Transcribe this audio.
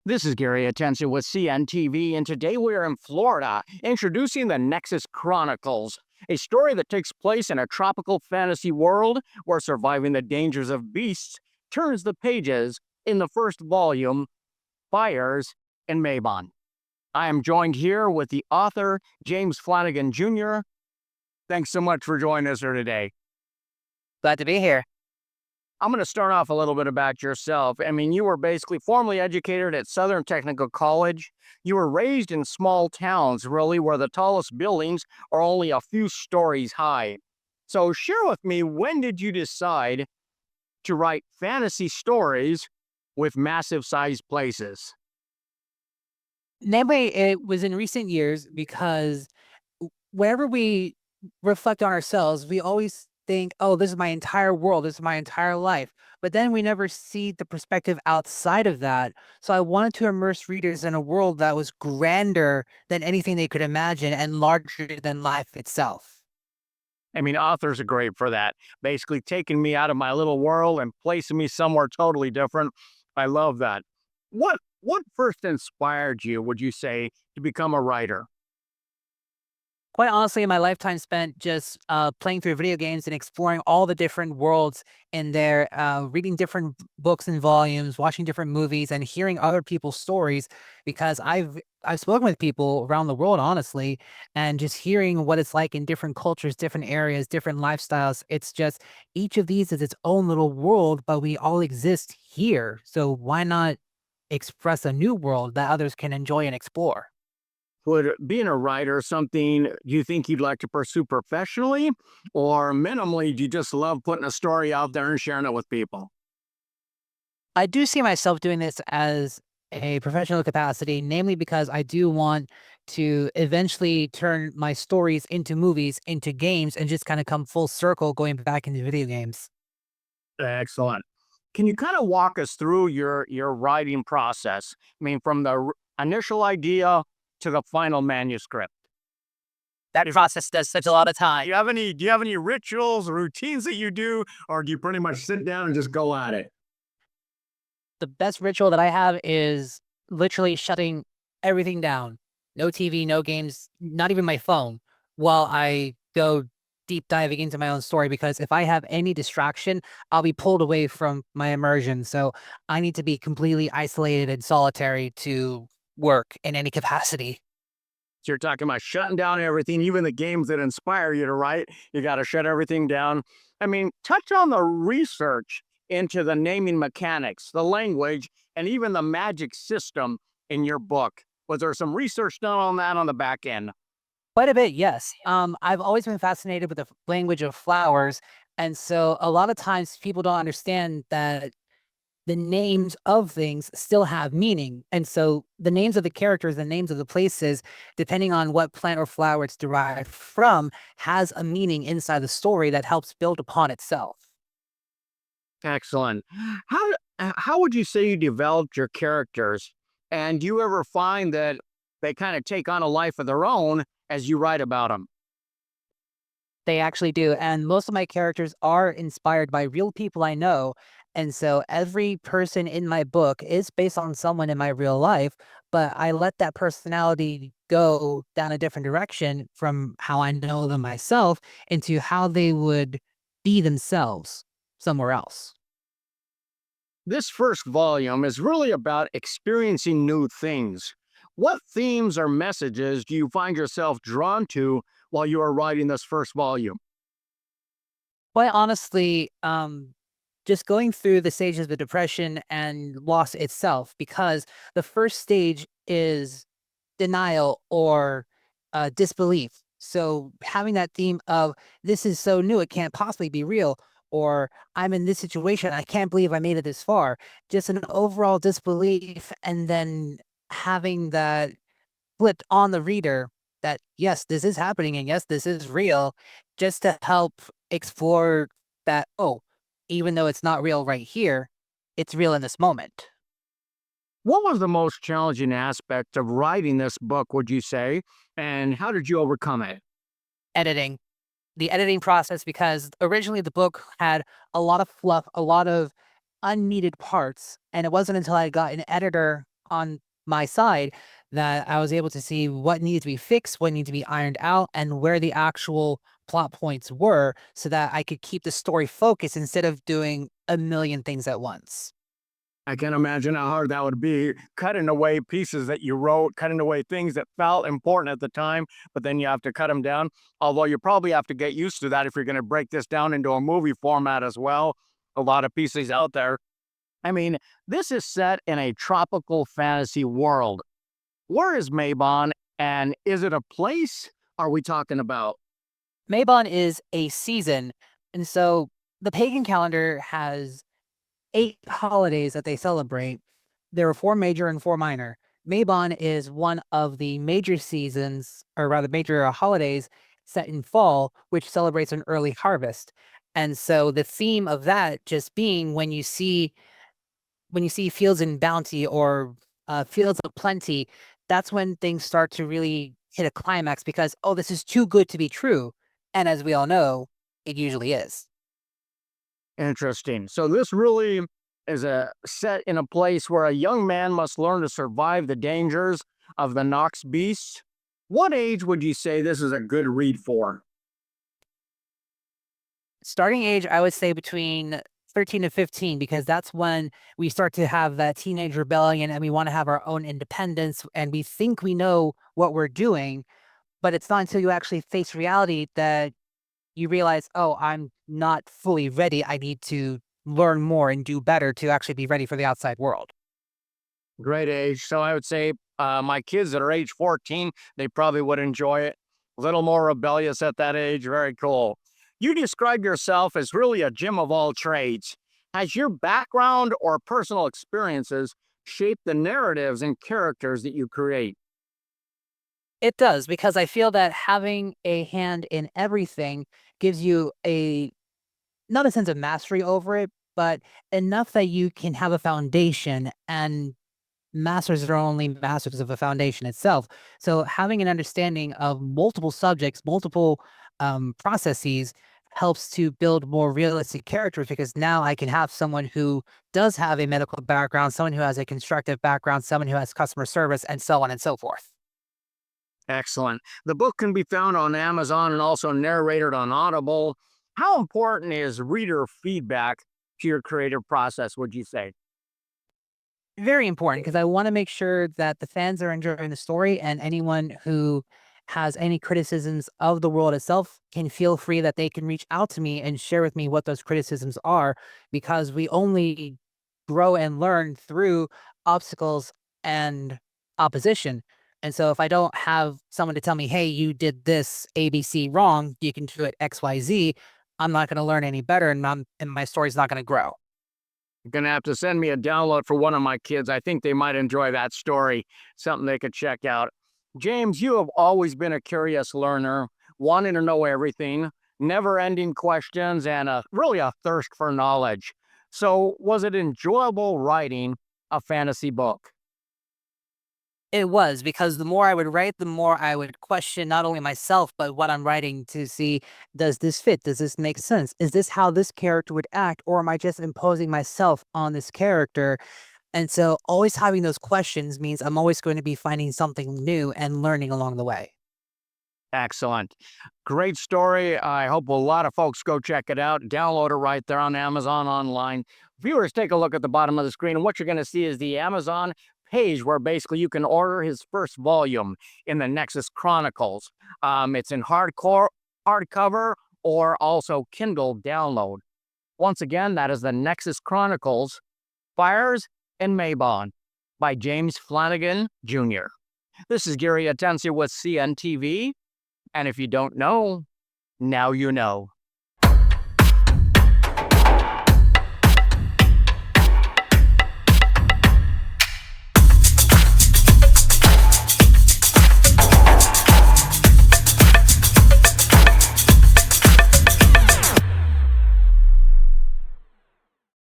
This is Gary Atencio with CNTV, and today we are in Florida, introducing the Nexus Chronicles, a story that takes place in a tropical fantasy world where surviving the dangers of beasts turns the pages in the first volume, Fires in Mabon. I am joined here with the author, James Flanagan Jr. Thanks so much for joining us here today. Glad to be here. I'm going to start off a little bit about yourself. I mean, you were basically formally educated at Southern Technical College. You were raised in small towns, really, where the tallest buildings are only a few stories high. So, share with me, when did you decide to write fantasy stories with massive sized places? Namely, it was in recent years because whenever we reflect on ourselves, we always think, oh, this is my entire world, this is my entire life. But then we never see the perspective outside of that. So I wanted to immerse readers in a world that was grander than anything they could imagine and larger than life itself. I mean, authors are great for that. Basically, taking me out of my little world and placing me somewhere totally different. I love that. What first inspired you, would you say, to become a writer? Quite honestly, my lifetime spent just playing through video games and exploring all the different worlds in there, reading different books and volumes, watching different movies, and hearing other people's stories. Because I've spoken with people around the world, honestly, and just hearing what it's like in different cultures, different areas, different lifestyles. It's just each of these is its own little world, but we all exist here. So why not express a new world that others can enjoy and explore? Would being a writer something you think you'd like to pursue professionally, or minimally, do you just love putting a story out there and sharing it with people? I do see myself doing this as a professional capacity, namely because I do want to eventually turn my stories into movies, into games, and just kind of come full circle going back into video games. Excellent. Can you kind of walk us through your writing process? I mean, from the initial idea to the final manuscript. That process does such a lot of time. Do you have any rituals or routines that you do, or do you pretty much sit down and just go at it? The best ritual that I have is literally shutting everything down. No TV, no games, not even my phone, while I go deep diving into my own story. Because if I have any distraction, I'll be pulled away from my immersion. So I need to be completely isolated and solitary to work in any capacity. So you're talking about shutting down everything, even the games that inspire you to write. You got to shut everything down. I mean, touch on the research into the naming mechanics, the language, and even the magic system in your book. Was there some research done on that on the back end? Quite a bit, yes. I've always been fascinated with the language of flowers. And so a lot of times people don't understand that the names of things still have meaning. And so the names of the characters, the names of the places, depending on what plant or flower it's derived from, has a meaning inside the story that helps build upon itself. Excellent. How would you say you developed your characters? And do you ever find that they kind of take on a life of their own as you write about them? They actually do. And most of my characters are inspired by real people I know. And so every person in my book is based on someone in my real life, but I let that personality go down a different direction from how I know them myself into how they would be themselves somewhere else. This first volume is really about experiencing new things. What themes or messages do you find yourself drawn to while you are writing this first volume? Quite honestly, just going through the stages of depression and loss itself, because the first stage is denial or disbelief. So having that theme of this is so new, it can't possibly be real, or I'm in this situation, I can't believe I made it this far. Just an overall disbelief, and then having that flipped on the reader that yes, this is happening, and yes, this is real, just to help explore that. Oh, even though it's not real right here, it's real in this moment. What was the most challenging aspect of writing this book, would you say? And how did you overcome it? Editing. The editing process, because originally the book had a lot of fluff, a lot of unneeded parts, and it wasn't until I got an editor on my side that I was able to see what needed to be fixed, what needed to be ironed out, and where the actual plot points were so that I could keep the story focused instead of doing a million things at once. I can imagine how hard that would be, cutting away pieces that you wrote, cutting away things that felt important at the time, but then you have to cut them down. Although you probably have to get used to that if you're going to break this down into a movie format as well. A lot of pieces out there. I mean, this is set in a tropical fantasy world. Where is Mabon, and is it a place? Are we talking about? Mabon is a season, and so the pagan calendar has 8 holidays that they celebrate. There are 4 major and 4 minor. Mabon is one of the major seasons, or rather major holidays set in fall, which celebrates an early harvest. And so the theme of that just being when you see fields in bounty or fields of plenty, that's when things start to really hit a climax because, oh, this is too good to be true. And as we all know, it usually is. Interesting. So this really is a set in a place where a young man must learn to survive the dangers of the Nox beasts. What age would you say this is a good read for? Starting age, I would say between 13 to 15, because that's when we start to have that teenage rebellion and we want to have our own independence and we think we know what we're doing. But it's not until you actually face reality that you realize, oh, I'm not fully ready. I need to learn more and do better to actually be ready for the outside world. Great age. So I would say my kids that are age 14, they probably would enjoy it. A little more rebellious at that age. Very cool. You describe yourself as really a gym of all trades. Has your background or personal experiences shaped the narratives and characters that you create? It does, because I feel that having a hand in everything gives you a not a sense of mastery over it, but enough that you can have a foundation, and masters are only masters of the foundation itself. So having an understanding of multiple subjects, multiple processes helps to build more realistic characters because now I can have someone who does have a medical background, someone who has a constructive background, someone who has customer service, and so on and so forth. Excellent. The book can be found on Amazon and also narrated on Audible. How important is reader feedback to your creative process, would you say? Very important because I wanna make sure that the fans are enjoying the story, and anyone who has any criticisms of the world itself can feel free that they can reach out to me and share with me what those criticisms are, because we only grow and learn through obstacles and opposition. And so if I don't have someone to tell me, "Hey, you did this ABC wrong, you can do it XYZ," I'm not gonna learn any better, and my story's not gonna grow. You're going to have to send me a download for one of my kids. I think they might enjoy that story, something they could check out. James, you have always been a curious learner, wanting to know everything, never ending questions, and really a thirst for knowledge. So, was it enjoyable writing a fantasy book? It was, because the more I would write, the more I would question not only myself, but what I'm writing to see, does this fit? Does this make sense? Is this how this character would act? Or am I just imposing myself on this character? And so always having those questions means I'm always going to be finding something new and learning along the way. Excellent. Great story. I hope a lot of folks go check it out. Download it right there on Amazon online. Viewers, take a look at the bottom of the screen, and what you're going to see is the Amazon page where basically you can order his first volume in the Nexus Chronicles. It's in hardcover, or also Kindle download. Once again, that is the Nexus Chronicles, Fires in Mabon by James Flanagan Jr. This is Gary Atencio with CNTV. And if you don't know, now you know.